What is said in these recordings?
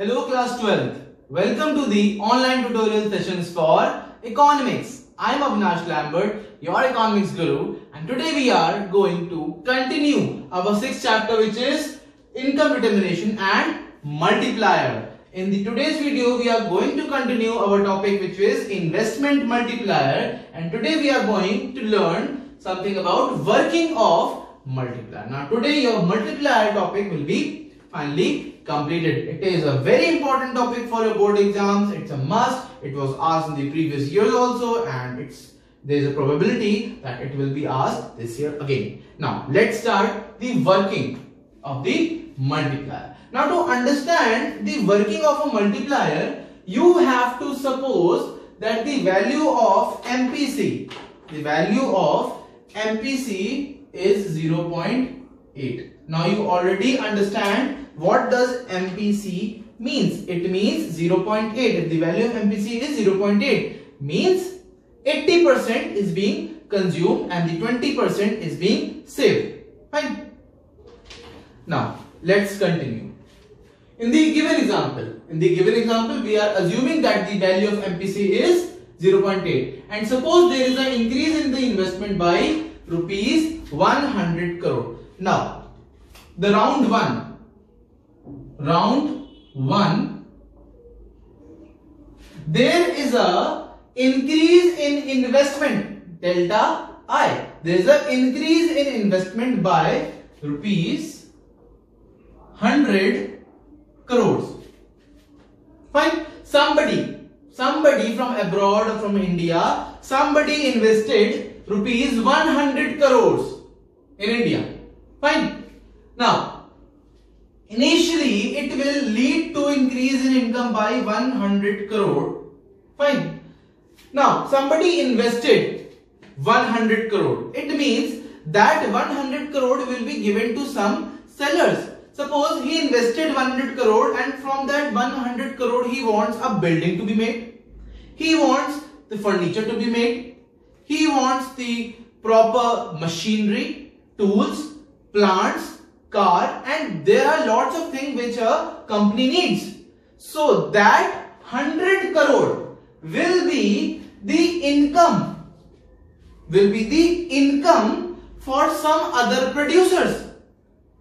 Hello class 12th. Welcome to the online tutorial sessions for economics. I am Avinash Lambert, your economics guru, and today we are going to continue our sixth chapter, which is income determination and multiplier. In the today's video we are going to continue our topic, which is investment multiplier, and today we are going to learn something about working of multiplier. Now today your multiplier topic will be finally completed. It is a very important topic for your board exams. It's a must. It was asked in the previous years also, and there is a probability that it will be asked this year again. Now let's start the working of the multiplier. Now to understand the working of a multiplier, you have to suppose that the value of MPC is 0.8. Now you already understand what does MPC means. It means 0.8. If the value of MPC is 0.8, means 80% is being consumed and the 20% is being saved. Fine. Now let's continue. In the given example, we are assuming that the value of MPC is 0.8, and suppose there is an increase in the investment by rupees 100 crore. Now the round one, there is a increase in investment, delta I. There is an increase in investment by rupees 100 crores. Fine. Somebody from abroad or from India, somebody invested rupees 100 crores in India. Fine. Now, initially it will lead to increase in income by 100 crore. Fine. Now, somebody invested 100 crore. It means that 100 crore will be given to some sellers. Suppose he invested 100 crore and from that 100 crore he wants a building to be made. He wants the furniture to be made. He wants the proper machinery, tools, plants, car, and there are lots of things which a company needs. So that 100 crore will be the income for some other producers.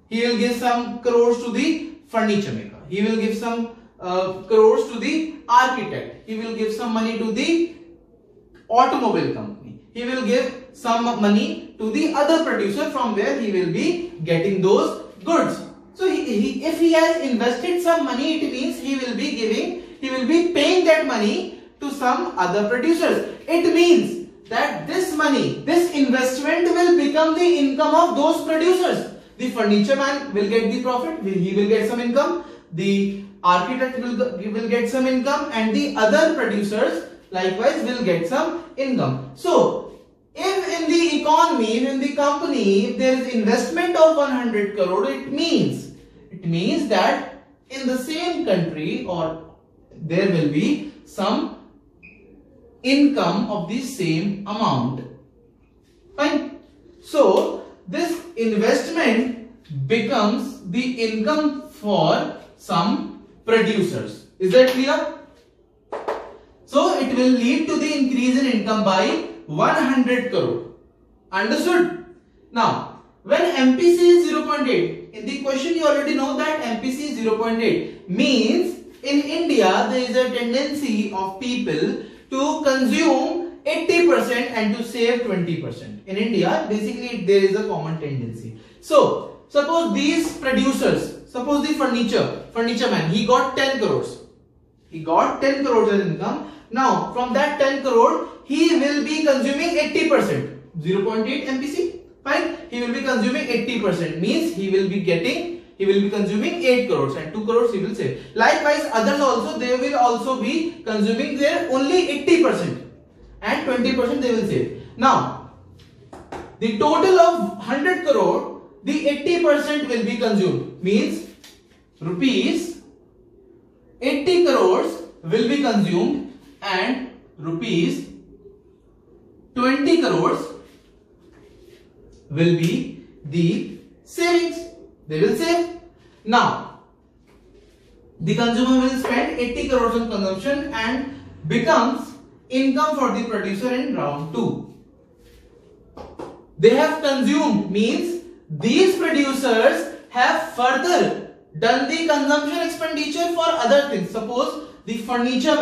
He will give some crores to the furniture maker. He will give some crores to the architect. He will give some money to the automobile company. He will give some money to the other producer from where he will be getting those goods. So if he has invested some money, it means he will be paying that money to some other producers. It means that this investment will become the income of those producers. The furniture man will get the profit, he will get some income, the architect will get some income, and the other producers likewise will get some income. So if in the economy, in the company, if there is investment of 100 crore, it means that in the same country or there will be some income of the same amount. Fine. So this investment becomes the income for some producers. Is that clear? So it will lead to the increase in income by 100 crore. Understood? Now, when MPC is 0.8, in the question you already know that MPC is 0.8, means in India there is a tendency of people to consume 80% and to save 20%. In India, basically there is a common tendency. So, suppose these producers, suppose the furniture man, he got 10 crores. He got 10 crores as income. Now, from that 10 crore, he will be consuming 80%. 0.8 MPC. Fine. He will be consuming 80%. Means he will be consuming 8 crores and 2 crores he will save. Likewise, others also, they will also be consuming their only 80%. And 20% they will save. Now, the total of 100 crore, the 80% will be consumed. Means rupees 80 crores will be consumed and rupees 20 crores will be the savings. They will save. Now, The consumer will spend 80 crores on consumption and becomes income for the producer in round 2. They have consumed means these producers have further done the consumption expenditure for other things. Suppose the furniture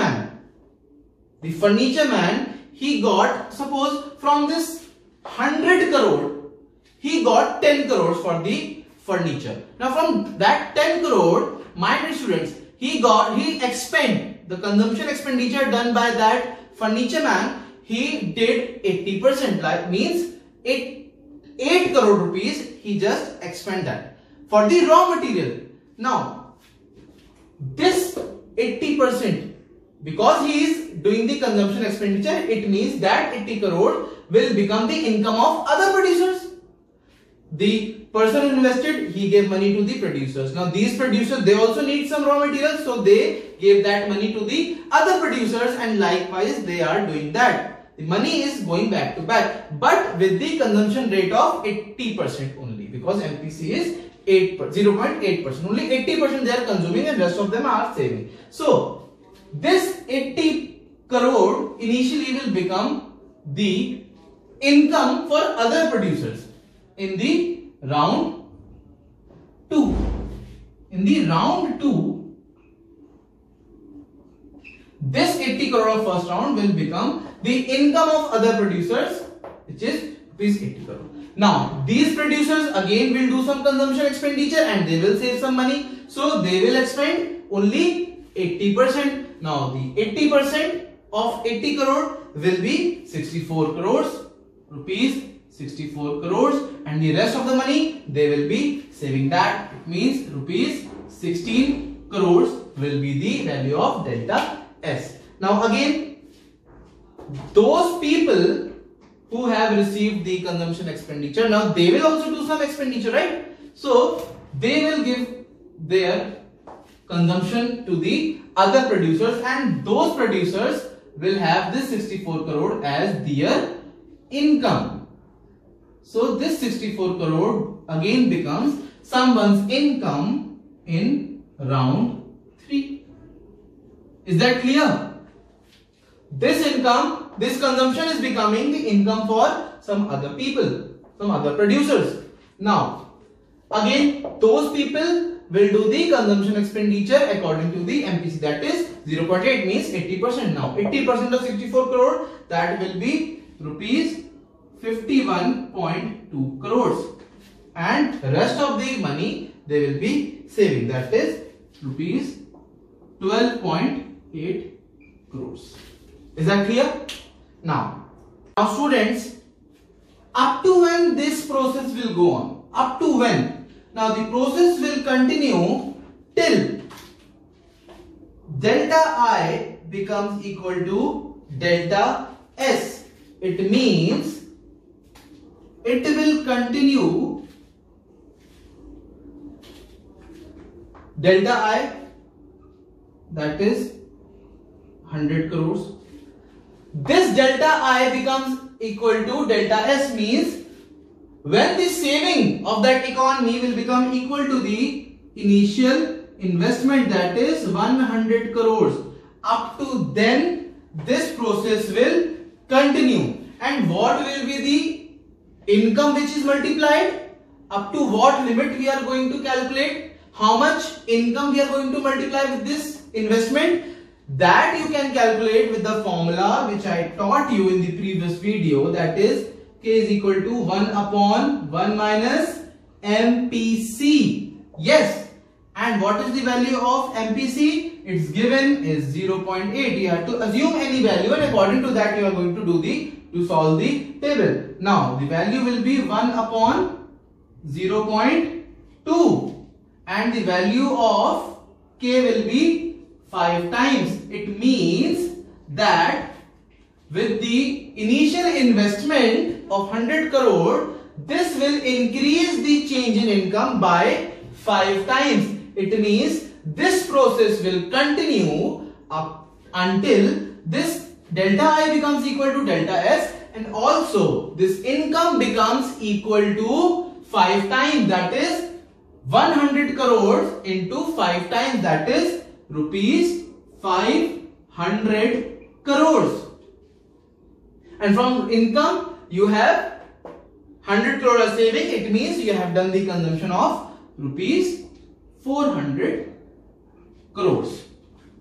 man, he got, suppose from this 100 crore, he got 10 crores for the furniture. Now from that 10 crore, my dear students, he expend the consumption expenditure done by that furniture man, he did 80%, like means 8 crore rupees, he just expend that for the raw material. Now this 80%, because he is doing the consumption expenditure, it means that 80 crore will become the income of other producers. The person who invested, he gave money to the producers. Now these producers, they also need some raw materials, so they gave that money to the other producers, and likewise they are doing that. The money is going back to back, but with the consumption rate of 80% only, because MPC is 0.8%. Only 80% they are consuming and rest of them are saving. So this 80 crore initially will become the income for other producers in the round 2. In the round 2, this 80 crore of first round will become the income of other producers, which is rupees 80 crore. Now these producers again will do some consumption expenditure and they will save some money, so they will expend only 80%. Now the 80% of 80 crore will be 64 crores rupees, 64 crores, and the rest of the money they will be saving that. It means rupees 16 crores will be the value of delta S. Now again, those people who have received the consumption expenditure, now they will also do some expenditure, right? So they will give their consumption to the other producers, and those producers will have this 64 crore as their income. So this 64 crore again becomes someone's income in round 3. Is that clear? This income, this consumption is becoming the income for some other people, some other producers. Now again, those people will do the consumption expenditure according to the MPC, that is 0.8 means 80%. Now 80% of 64 crore, that will be rupees 51.2 crores, and the rest of the money they will be saving, that is rupees 12.8 crores. Is that clear? Now students, up to when this process will go on? Up to when? Now the process will continue till delta I becomes equal to delta S. It means it will continue delta I, that is 100 crores. This delta I becomes equal to delta S, means when the saving of that economy will become equal to the initial investment, that is 100 crores. Up to then this process will continue. And what will be the income which is multiplied? Up to what limit we are going to calculate? How much income we are going to multiply with this investment? That you can calculate with the formula which I taught you in the previous video, that is K is equal to 1 upon 1 minus MPC. Yes. And what is the value of MPC? It's given is 0.8. You have to assume any value, and according to that you are going to do to solve the table. Now the value will be 1 upon 0.2, and the value of K will be 5 times. It means that with the initial investment of 100 crore, this will increase the change in income by 5 times. It means this process will continue up until this delta I becomes equal to delta S, and also this income becomes equal to 5 times, that is 100 crores into 5 times, that is rupees 500 crores. And from income, you have 100 crore as saving. It means you have done the consumption of rupees 400 crores.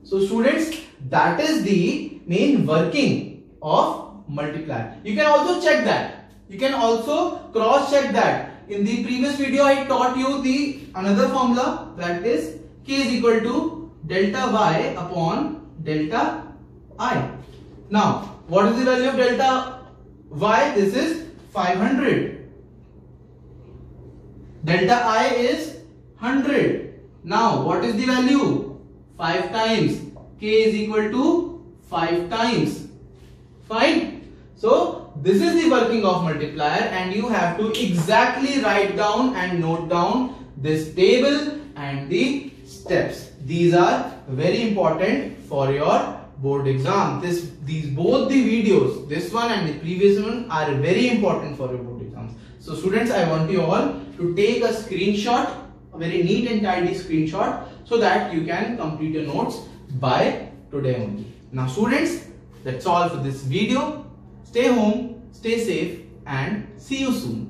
So students, that is the main working of multiplier. You can also check that. You can also cross check that. In the previous video, I taught you the another formula, that is K is equal to delta Y upon delta I. Now, what is the value of delta Y? This is 500. Delta I is 100. Now, what is the value? 5 times. K is equal to 5 times. Fine. So, this is the working of multiplier, and you have to exactly write down and note down this table and the steps. These are very important for your board exam. These both the videos, this one and the previous one, are very important for your board exams. So students, I want you all to take a screenshot, a very neat and tidy screenshot, so that you can complete your notes by today only. Now students, that's all for this video. Stay home, stay safe, and see you soon.